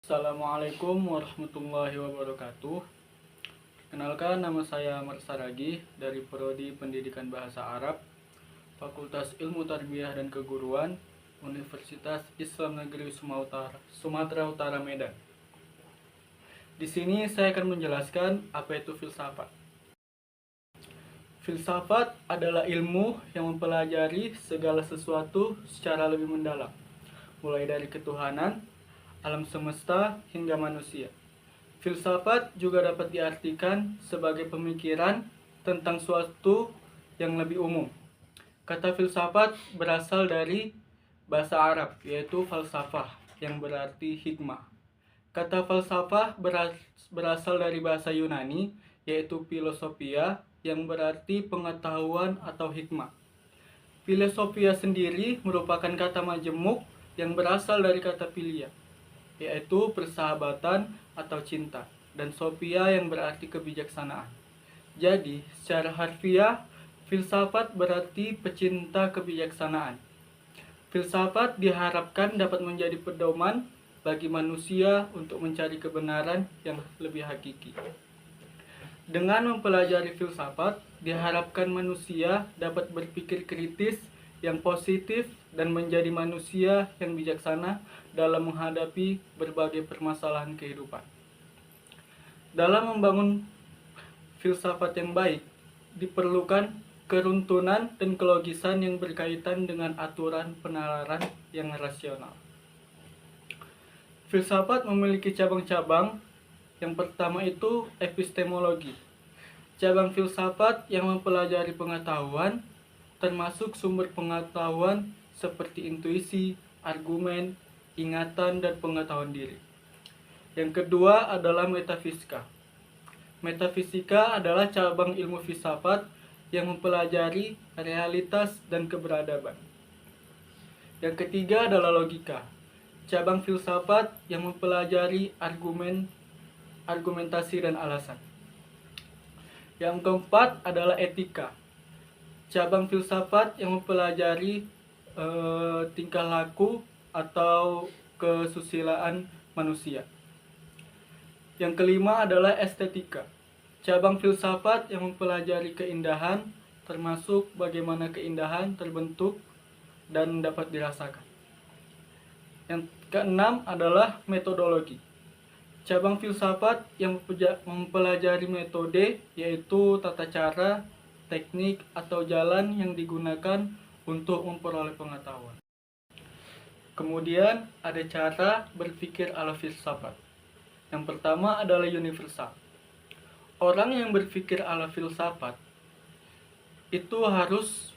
Assalamualaikum warahmatullahi wabarakatuh. Kenalkan, nama saya Ahmad Saragi dari Prodi Pendidikan Bahasa Arab, Fakultas Ilmu Tarbiyah dan Keguruan, Universitas Islam Negeri Sumatera Utara Medan. Di sini saya akan menjelaskan apa itu filsafat. Filsafat adalah ilmu yang mempelajari segala sesuatu secara lebih mendalam, mulai dari ketuhanan, alam semesta, hingga manusia. Filsafat juga dapat diartikan sebagai pemikiran tentang suatu yang lebih umum. Kata filsafat berasal dari bahasa Arab, yaitu falsafah, yang berarti hikmah. Kata falsafah berasal dari bahasa Yunani, yaitu filosofia, yang berarti pengetahuan atau hikmah. Filosofia sendiri merupakan kata majemuk yang berasal dari kata philia, yaitu persahabatan atau cinta, dan sophia yang berarti kebijaksanaan. Jadi, secara harfiah, filsafat berarti pecinta kebijaksanaan. Filsafat diharapkan dapat menjadi pedoman bagi manusia untuk mencari kebenaran yang lebih hakiki. Dengan mempelajari filsafat, diharapkan manusia dapat berpikir kritis yang positif dan menjadi manusia yang bijaksana dalam menghadapi berbagai permasalahan kehidupan. Dalam membangun filsafat yang baik, diperlukan keruntuhan dan kelogisan yang berkaitan dengan aturan penalaran yang rasional. Filsafat memiliki cabang-cabang. Yang pertama itu epistemologi. Cabang filsafat yang mempelajari pengetahuan, termasuk sumber pengetahuan seperti intuisi, argumen, ingatan, dan pengetahuan diri. Yang kedua adalah metafisika. Metafisika adalah cabang ilmu filsafat yang mempelajari realitas dan keberadaban. Yang ketiga adalah logika. Cabang filsafat yang mempelajari argumentasi dan alasan. Yang keempat adalah etika. Cabang filsafat yang mempelajari tingkah laku atau kesusilaan manusia. Yang kelima adalah estetika. Cabang filsafat yang mempelajari keindahan, termasuk bagaimana keindahan terbentuk dan dapat dirasakan. Yang keenam adalah metodologi. Cabang filsafat yang mempelajari metode, yaitu tata cara, teknik, atau jalan yang digunakan untuk memperoleh pengetahuan. Kemudian ada cara berpikir ala filsafat. Yang pertama adalah universal. Orang yang berpikir ala filsafat itu harus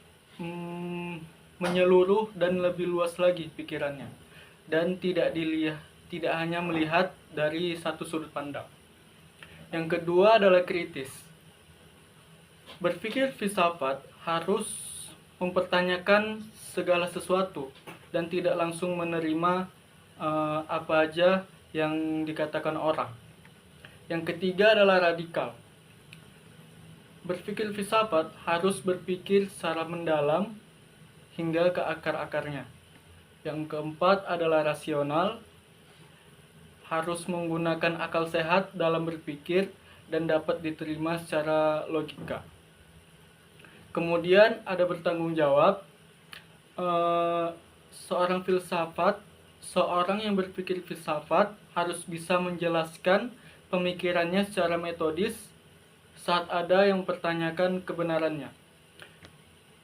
menyeluruh dan lebih luas lagi pikirannya, dan tidak hanya melihat dari satu sudut pandang. Yang kedua adalah kritis. Berpikir filsafat harus mempertanyakan segala sesuatu dan tidak langsung menerima apa aja yang dikatakan orang. Yang ketiga adalah radikal. Berpikir filsafat harus berpikir secara mendalam hingga ke akar-akarnya. Yang keempat adalah rasional. Harus menggunakan akal sehat dalam berpikir dan dapat diterima secara logika. Kemudian ada bertanggung jawab. Seorang yang berpikir filsafat harus bisa menjelaskan pemikirannya secara metodis saat ada yang mempertanyakan kebenarannya.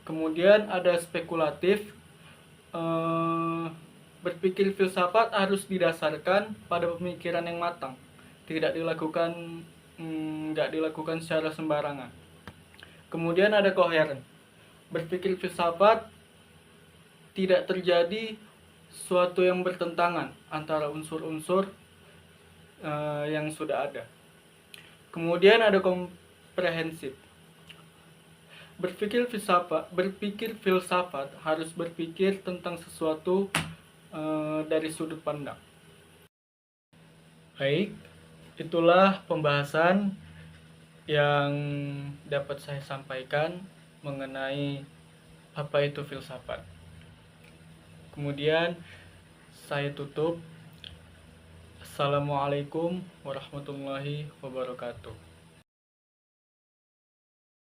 Kemudian ada spekulatif. Berpikir filsafat harus didasarkan pada pemikiran yang matang, tidak dilakukan secara sembarangan. Kemudian ada koheren. Berpikir filsafat tidak terjadi suatu yang bertentangan antara unsur-unsur yang sudah ada. Kemudian ada komprehensif. Berpikir filsafat harus berpikir tentang sesuatu dari sudut pandang. Baik, itulah pembahasan yang dapat saya sampaikan mengenai apa itu filsafat. Kemudian saya tutup. Assalamualaikum warahmatullahi wabarakatuh.